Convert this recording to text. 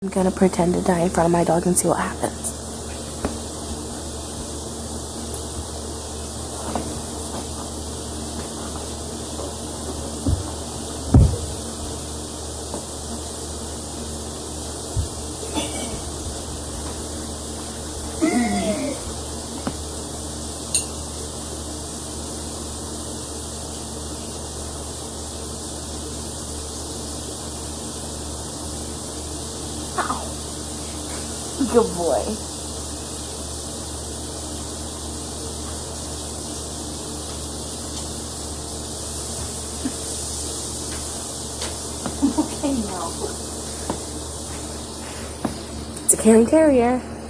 I'm gonna pretend to die in front of my dog and see what happens. Good boy. Okay, now. It's a caring terrier.